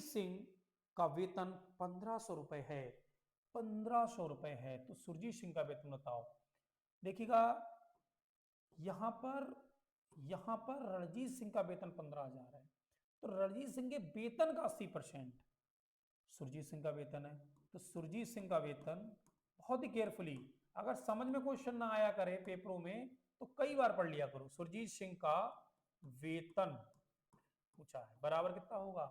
सिंह का वेतन 1500 रुपए है, 1500 रुपए है, तो सुरजीत सिंह का वेतन बताओ। देखिएगा, यहां पर रणजीत सिंह का वेतन 15,000 है, तो रणजीत सिंह के वेतन का 80% सुरजीत सिंह का वेतन है, तो सुरजीत सिंह का वेतन, बहुत ही केयरफुली, अगर समझ में क्वेश्चन ना आया करे पेपरों में तो कई बार पढ़ लिया करो। सुरजीत सिंह का वेतन पूछा है, बराबर कितना होगा,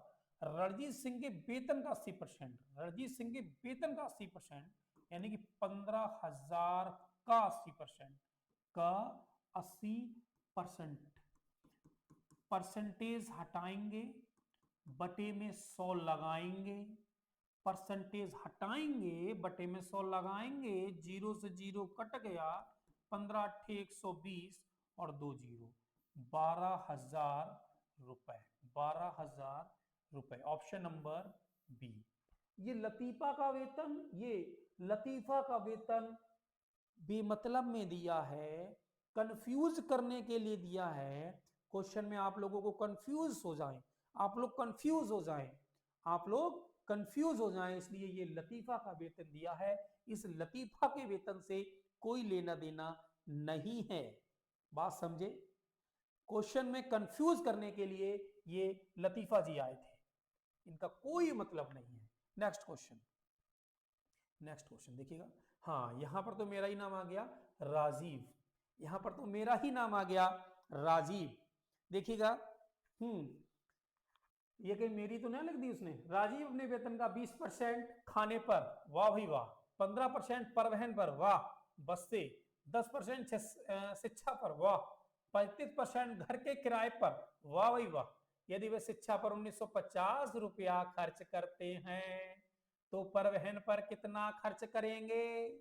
रणजीत सिंह के वेतन का 80%, रणजीत सिंह के वेतन का 80%, यानी कि 15,000 का 80%, का 80% परसेंटेज हटाएंगे, बटे में 100 लगाएंगे, परसेंटेज हटाएंगे, बटे में 100 लगाएंगे, जीरो से जीरो कट गया, 15 अट्ठे 120 और 2 जीरो, 12,000 रुपए, 12,000 रुपए, ऑप्शन नंबर बी। ये लतीफा का वेतन, ये लतीफा का वेतन बेमतलब में दिया है, कंफ्यूज करने के लिए दिया है, क्वेश्चन में आप लोगों को कंफ्यूज हो जाए, आप लोग कंफ्यूज हो जाएं, आप लोग कंफ्यूज हो जाएं, इसलिए ये लतीफा का वेतन दिया है। इस लतीफा के वेतन से कोई लेना देना नहीं है, बात समझे। क्वेश्चन में कंफ्यूज करने के लिए ये लतीफा जी आए थे, इनका कोई मतलब नहीं है। नेक्स्ट क्वेश्चन, नेक्स्ट क्वेश्चन देखिएगा। हाँ, यहां पर तो मेरा ही नाम आ गया राजीव, यहां पर तो मेरा ही नाम आ गया राजीव, देखिएगा। ये कहीं मेरी तो नहीं लिख दी उसने। राजीव अपने वेतन का 20% खाने पर, वाह भाई वाह, 15% परिवहन पर, वाह, बस से 10% शिक्षा पर, वाह, 35% घर के किराए पर, वाह भाई वाह। यदि वे शिक्षा पर 1950 रुपया खर्च करते हैं तो परिवहन पर कितना खर्च करेंगे।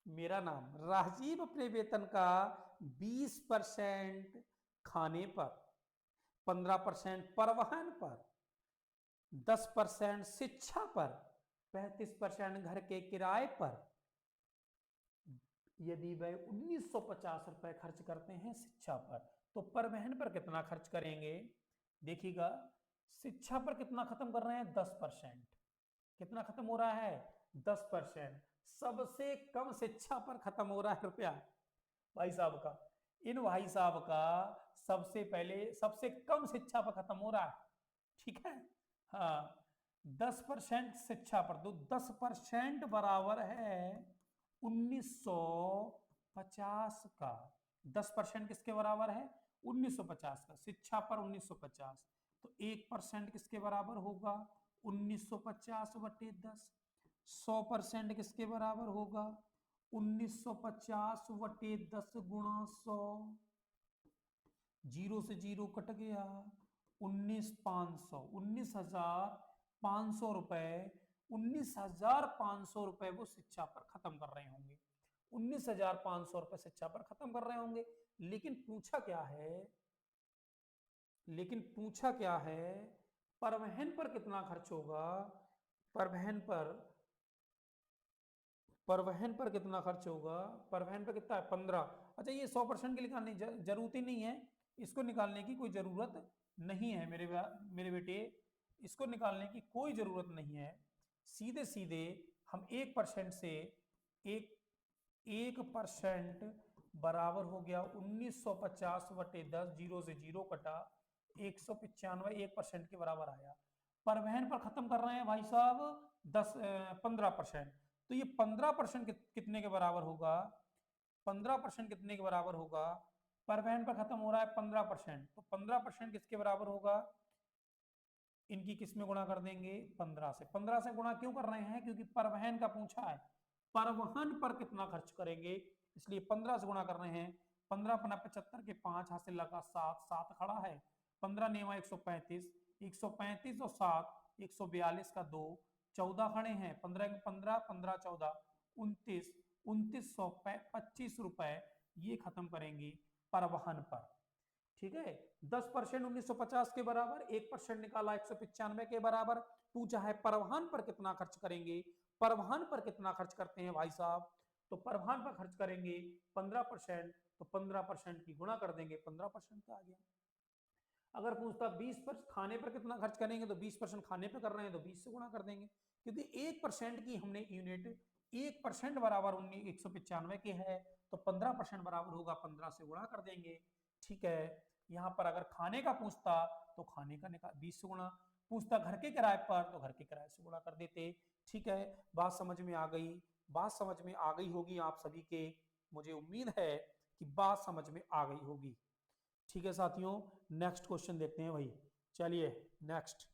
मेरा नाम राजीव अपने वेतन का 20% खाने पर, 15% परिवहन पर, 10% शिक्षा पर, 35% घर के किराए पर। यदि वह 1950 रुपए खर्च करते हैं शिक्षा पर तो परिवहन पर कितना खर्च करेंगे। देखिएगा, शिक्षा पर कितना खत्म कर रहे हैं, 10%, कितना खत्म हो रहा है, 10%। सबसे कम शिक्षा पर खत्म हो रहा है रुपया भाई साहब का, इन भाई साहब का सबसे पहले सबसे कम शिक्षा पर खत्म हो रहा है, ठीक है। हाँ, 10% शिक्षा पर, तो 10% बराबर है 1950 का। 10% किसके बराबर है, 1950 का, शिक्षा पर 1950, तो 1% किसके बराबर होगा, 1950 बटे 10। 100% किसके बराबर होगा, 1950 बटे 10 गुणा 100, जीरो से जीरो कट गया, 19,500, 19,500 रुपए, 19,500 रुपए वो शिक्षा पर खत्म कर रहे होंगे, 19,500 रुपए शिक्षा पर खत्म कर रहे होंगे। लेकिन पूछा क्या है, लेकिन पूछा क्या है, परिवहन पर कितना खर्च होगा, परिवहन पर, परिवहन पर कितना खर्च होगा, परिवहन पर कितना है 15। अच्छा, ये 100% के लिए निकालने जरूरत ही नहीं है, इसको निकालने की कोई जरूरत नहीं है मेरे बेटे, इसको निकालने की कोई जरूरत नहीं है। सीधे सीधे हम 1% से 1% बराबर हो गया 1950 बटे 10, जीरो से जीरो कटा, 195, 1% के बराबर आया। परिवहन पर खत्म कर रहे हैं भाई साहब 15%, तो ये 15% कितने के बराबर होगा, 15% कितने के बराबर होगा, परिवहन पर खत्म हो रहा है 15%, तो 15% किसके बराबर होगा, इनकी किस में गुणा कर देंगे, 15 से। 15 से गुणा क्यों कर रहे हैं, क्योंकि परिवहन का पूछा है, परिवहन पर कितना खर्च करेंगे, इसलिए 15 से गुणा कर रहे हैं। 15 पना 75 के 5 हाथ से लगा 7, 7 खड़ा है, 15 नेवा 135, 135 और 7, 142 का 2, 14 खड़े हैं, 15 15, 15 14, 29, 2925 रुपए ये खत्म करेंगे परिवहन पर, ठीक है। 10% 1950 के बराबर, 1% निकाला 195 के बराबर। पूछा है परिवहन पर कितना खर्च करेंगे, परिवहन पर कितना खर्च करते हैं भाई साहब, तो परिवहन पर खर्च करेंगे 15%, तो 15% की गुणा कर देंगे, 15% का आ गया। अगर पूछता 20% खाने पर कितना खर्च करेंगे, तो 20% खाने पर कर रहे हैं तो 20 से गुणा कर देंगे, क्योंकि 1% की हमने यूनिट, 1% बराबर 195 के है, तो 15% बराबर होगा 15 से गुणा कर देंगे, ठीक है। यहाँ पर अगर खाने का पूछता तो खाने का 20 से गुणा, पूछता घर के किराए पर तो घर के किराए से गुणा कर देते। ठीक है, बात समझ में आ गई, बात समझ में आ गई होगी आप सभी के, मुझे उम्मीद है कि बात समझ में आ गई होगी। ठीक है साथियों, नेक्स्ट क्वेश्चन देखते हैं भाई। चलिए नेक्स्ट,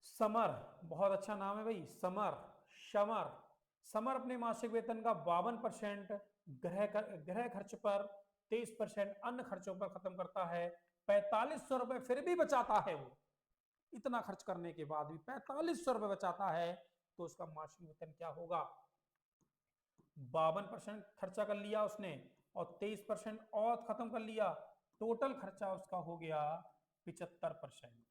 समर, बहुत अच्छा नाम है भाई, समर, समर। समर अपने मासिक वेतन का 52% गृह खर्च पर, 23% अन्य खर्चों पर खत्म करता है। 4500 रुपए फिर भी बचाता है वो, इतना खर्च करने के बाद भी 4500 रुपए बचाता है, तो उसका मासिक वेतन क्या होगा? 52% खर्चा कर लिया उसने और 23% और खत्म कर लिया, टोटल खर्चा उसका हो गया 75%।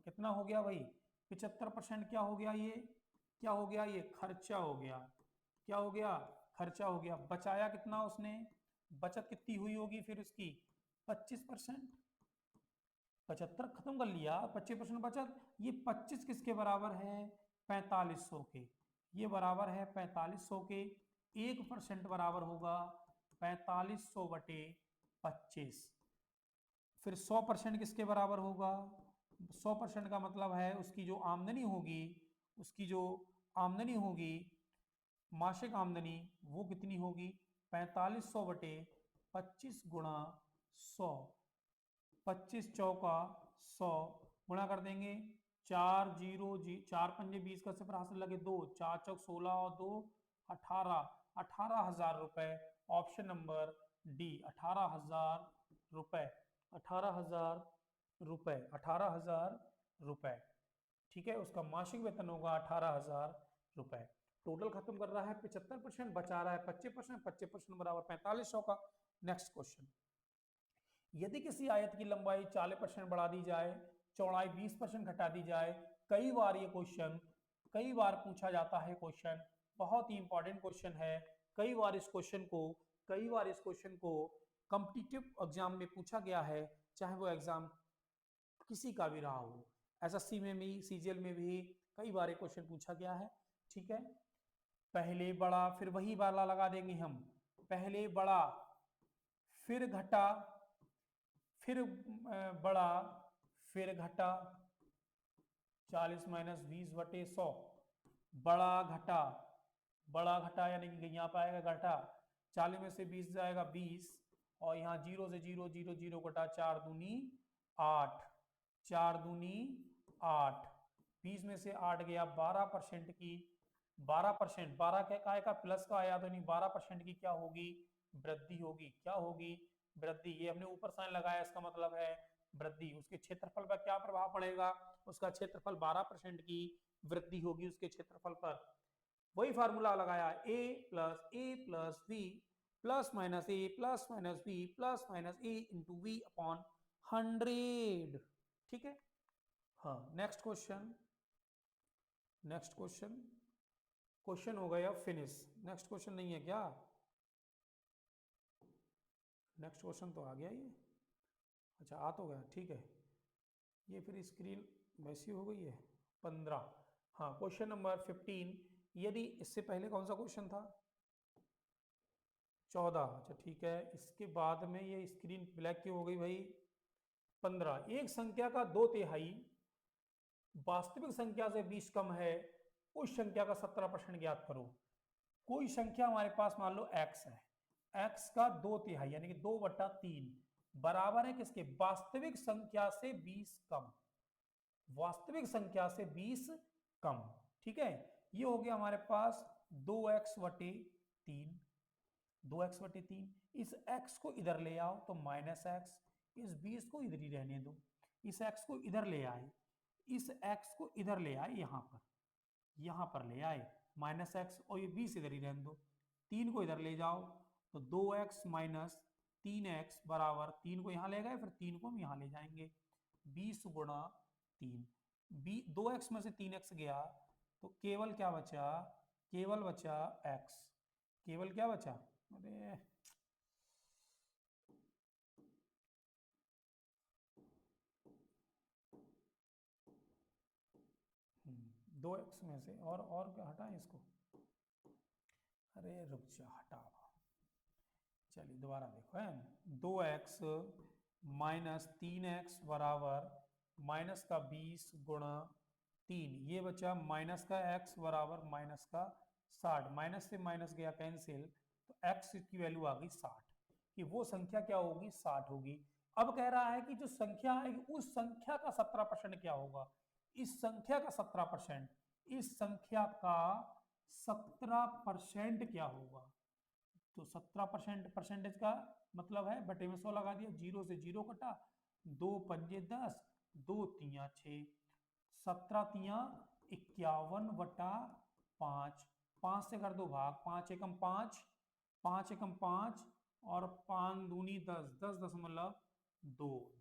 कितना हो गया भाई? 75% क्या हो गया ये? क्या हो गया ये? खर्चा हो गया। क्या हो गया? खर्चा हो गया। बचाया कितना उसने? बचत कितनी हुई होगी फिर उसकी? 25%। 75 खत्म कर लिया, 25% बचत। ये 25 किसके बराबर है? 4500 के। ये बराबर है 4500 के। 1% बराबर होगा 4500 बटे 25। फिर 100% किसके बराबर होगा? 100% का मतलब है उसकी जो आमदनी होगी, उसकी जो आमदनी होगी, मासिक आमदनी, वो कितनी होगी? 4500 बटे 25 गुणा 100। 25 चौका 100 गुणा कर देंगे, 4 पंजे 20 का सिफर हासिल लगे 2, 4 चौक 16 और 2 18, 18,000 रुपए। ऑप्शन नंबर डी, 18,000 रुपए, 18,000 रुपए, 18,000 रुपए। ठीक है, उसका मासिक वेतन होगा 18,000 रुपए। टोटल खत्म कर रहा है 75%, बचा रहा है 25%, 25% बराबर 4500 का। नेक्स्ट क्वेश्चन, यदि किसी आयत की लंबाई 40% बढ़ा दी जाए, चौड़ाई 20% घटा दी जाए, कई बार ये क्वेश्चन, कई बार पूछा जाता है क्वेश्चन, बहुत ही इंपॉर्टेंट क्वेश्चन है। कई बार इस क्वेश्चन को, कई बार इस क्वेश्चन को कॉम्पिटिटिव एग्जाम में पूछा गया है, चाहे वो एग्जाम किसी का भी रहा हो। एसएससी में भी, सीजीएल में भी कई बार क्वेश्चन पूछा गया है। ठीक है, पहले बड़ा फिर वही वाला लगा देंगे हम, पहले बड़ा फिर घटा फिर बड़ा फिर घटा, 40 माइनस 20 बटे 100, बड़ा घटा, बड़ा घटा यानी कि यहाँ पे आएगा घटा, 40 में से 20 जाएगा 20, और यहाँ 0 से 0 0 0 घटा, 4 दूनी 8, 4 दूनी 8, 20 में से 8 गया, 12% की, 12%, 12 का आएगा प्लस का आया, तो नहीं 12% की क्या होगी? वृद्धि होगी। क्या होगी? वृद्धि। ये हमने ऊपर साइन लगाया, इसका मतलब है वृद्धि। उसके क्षेत्रफल पर क्या प्रभाव पड़ेगा? उसका क्षेत्रफल 12% की वृद्धि होगी उसके क्षेत्रफल पर। वही फार्मूला लगाया, a plus B plus minus A plus minus B plus minus A into B upon 100। ठीक है, हाँ। Next question, next question, question हो गया फिनिश। नेक्स्ट क्वेश्चन नहीं है क्या? नेक्स्ट क्वेश्चन तो आ गया ये, अच्छा आ तो गया, ठीक है। ये फिर स्क्रीन वैसी हो गई है 15। हाँ, क्वेश्चन नंबर 15। यदि इससे पहले कौन सा क्वेश्चन था? 14। अच्छा ठीक है, इसके बाद में ये स्क्रीन ब्लैक क्यों हो गई भाई? 15। एक संख्या का 2/3 वास्तविक संख्या से 20 कम है, उस संख्या का 17% ज्ञात करो। कोई संख्या हमारे पास मान लो x है, x का 2/3 यानी कि 2/3 बराबर है किसके? वास्तविक संख्या से 20 कम, वास्तविक संख्या से 20 कम। ठीक है, ये हो गया हमारे पास 2x/3, 2x/3। इस x को इधर ले आओ तो -x, इस 20 को इधर ही रहने दो, इस x को इधर ले आए, इस x को इधर ले आए, यहां पर ले आए -x, और ये 20 इधर ही रहने दो। 3 को इधर ले जाओ तो 2x माइनस 3x बराबर, 3 को यहाँ ले गए, फिर 3 को हम यहाँ ले जाएंगे, 20 गुणा 3। 2x में से 3x गया तो केवल क्या बचा? केवल बचा x। केवल क्या बचा? अरे 2x में से और क्या हटाएं इसको? अरे रुक जा, हटाओ। चलिए दोबारा देखो, है 2x माइनस 3x बराबर माइनस का 20 गुणा 3, ये बचा माइनस का x बराबर माइनस का 60, माइनस से माइनस गया कैंसिल, तो x की वैल्यू आ गई 60, कि वो संख्या क्या होगी 60 होगी। अब कह रहा है कि जो संख्या आएगी उस संख्या का 17% क्या होगा, इस संख्या का 17%, इस संख्या का 17% क्या होगा। तो 17% परसेंटेज का मतलब है बटे में 100 लगा दिया, 0 से 0 कटा, 2 पंजे 10, 2 तिया 6, 17 तिया 51 बटा 5, 5 से कर दो भाग, 5 एकम 5, 5 एकम 5 और 5 दूनी 10, 10.2,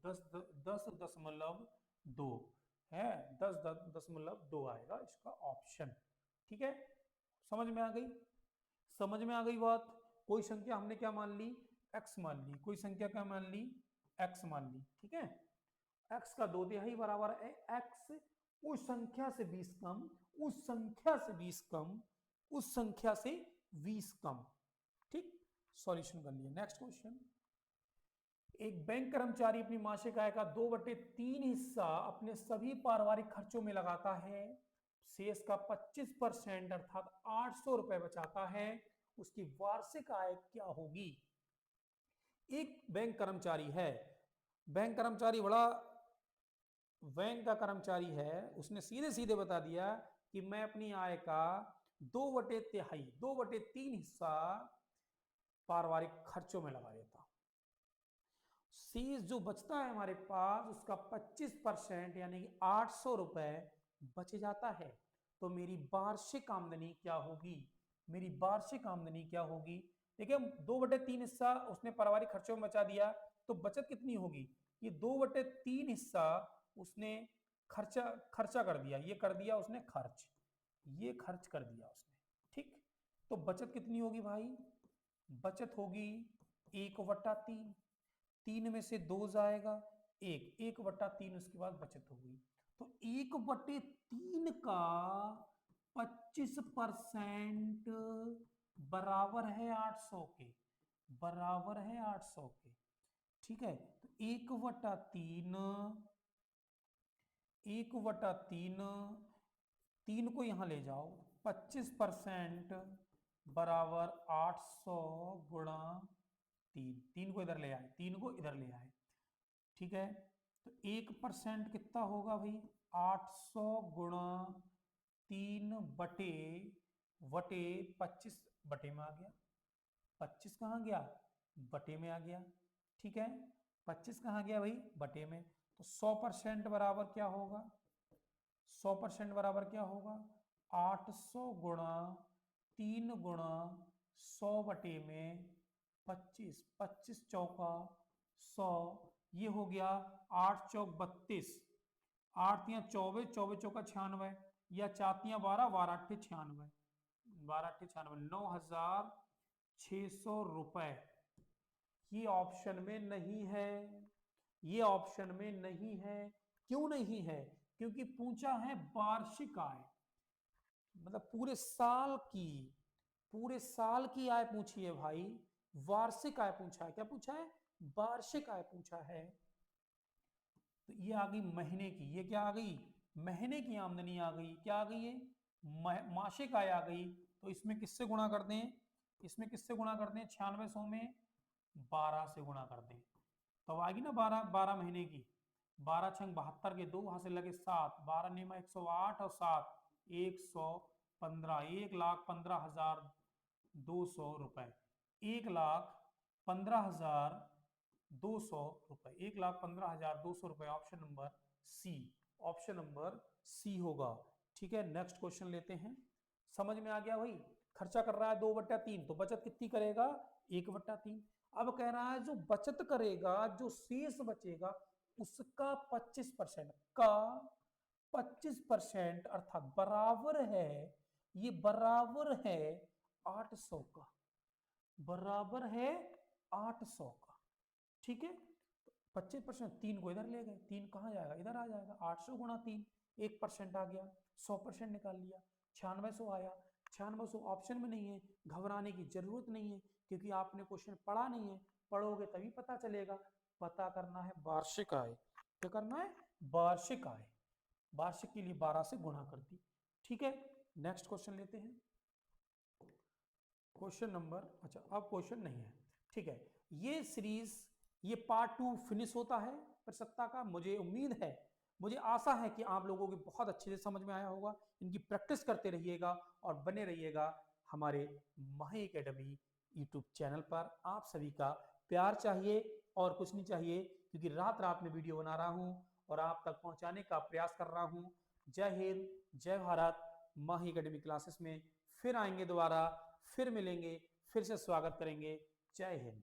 10.2 है, 10.2 आएगा इसका ऑप्शन। ठीक है, समझ में आ गई, समझ में आ गई बात। कोई संख्या हमने क्या मान ली, x मान ली, कोई संख्या क्या मान ली, x मान ली। ठीक है, x का 2/3 बराबर है x उस संख्या से 20 कम, उस संख्या से 20 कम, उस संख्या से 20 कम। ठीक, सॉल्यूशन कर लिया। नेक्स्ट क्वेश्चन, एक बैंक कर्मचारी अपनी मासिक आय का 2/3 हिस्सा अपने सभी पारिवारिक खर्चों में लगाता है, शेष का 25% अर्थात 800 रुपए बचाता है, उसकी वार्षिक आय क्या होगी। एक बैंक कर्मचारी है, बैंक कर्मचारी बड़ा बैंक का कर्मचारी है, उसने सीधे सीधे बता दिया कि मैं अपनी आय का 2/3 हिस्सा पारिवारिक खर्चों में लगा देता हूं, शेष जो बचता है हमारे पास उसका 25% यानी कि 800 रुपए बच जाता है। तो मेरी वार्षिक आमदनी क्या होगी, मेरी वार्षिक आमदनी क्या होगी। देखिए 2/3 हिस्सा उसने पारिवारिक खर्चों में बचा दिया, तो बचत कितनी होगी, ये 2/3 हिस्सा उसने खर्चा कर दिया, ये कर दिया उसने खर्च, ये खर्च कर दिया उसने। ठीक, तो बचत कितनी होगी भाई, बचत होगी 1/3, 3 में से 2 जाएगा 1/3 उसके बाद बचत होगी। तो 1/3 का 25% बराबर है 800 के, बराबर है 800 के। ठीक है, तो 1/3, 3 को यहां ले जाओ, 25% बराबर 800 गुणा 3, 3 को इधर ले आए, 3 को इधर ले आए। ठीक है, तो 1% कितना होगा भाई, 800 गुणा 3 बटे 25 बटे में आ गया, 25 कहाँ गया, बटे में आ गया। ठीक है, 25 कहाँ गया भाई, बटे में। तो 100% बराबर क्या होगा, 100% बराबर क्या होगा, 800 गुणा 3 गुणा 100 बटे में 25, 25 चौका 100, ये हो गया 8 चौक 32, 8 या 24, 24 चौका 96, या 4 या 12, 12 अट्ठे 96, 12 अट्ठे 96, 9,600 रुपए। ये ऑप्शन में नहीं है, ये ऑप्शन में नहीं है। क्यों नहीं है, क्योंकि पूछा है वार्षिक आय, मतलब पूरे साल की आय पूछी है भाई, वार्षिक आय पूछा है। क्या पूछा है, वार्षिक आय पूछा है। तो ये आ गई महीने की, ये क्या आ गई, महीने की आमदनी आ गई। क्या आ गई है, मासिक आय आ गई। तो इसमें किससे गुणा कर दें, इसमें किससे गुणा कर दें, 9600 में 12 से गुणा कर दें, तो आएगी ना 12 महीने की। 12 छंग 72 के 2 वहां से लगे 7, 12 नियम 108 और 7 115, 1,15,200 रुपए, 1,15,200 रुपए, 1,15,200 रुपए। Option number C, option number C होगा। ठीक है, नेक्स्ट क्वेश्चन लेते हैं। समझ में आ गया भाई, खर्चा कर रहा है 2/3, तो बचत कितनी करेगा, 1/3। अब कह रहा है जो बचत करेगा, जो शेष बचेगा उसका 25% का 25% अर्थात बराबर है, ये बराबर है 800 का, बराबर है 800 का। ठीक है, 25%, 3 को इधर ले गए, 3 कहाँ जाएगा, इधर आ जाएगा, 800 गुणा 3, 1% आ गया, 100% निकाल लिया, 9600 आया। 9600 ऑप्शन में नहीं है, घबराने की जरूरत नहीं है, क्योंकि आपने क्वेश्चन पढ़ा नहीं है, पढ़ोगे तभी पता चलेगा। पता करना है वार्षिक आय, क्या करना है, वार्षिक आय। वार्षिक के लिए 12 से गुणा कर दी। ठीक है, नेक्स्ट क्वेश्चन लेते हैं। क्वेश्चन नंबर, अच्छा अब क्वेश्चन नहीं है, ठीक है। ये सीरीज, ये पार्ट 2 फिनिश होता है प्रसक्ता का। मुझे उम्मीद है, मुझे आशा है कि आप लोगों को बहुत अच्छे से समझ में आया होगा। इनकी प्रैक्टिस करते रहिएगा और बने रहिएगा हमारे माही एकेडमी यूट्यूब चैनल पर। आप सभी का प्यार चाहिए और कुछ नहीं चाहिए, क्योंकि रात रात में वीडियो बना रहा हूं और आप तक पहुंचाने का प्रयास कर रहा हूं। जय हिंद, जय भारत। माही एकेडमी क्लासेस में फिर आएंगे दोबारा, फिर मिलेंगे, फिर से स्वागत करेंगे। जय हिंद।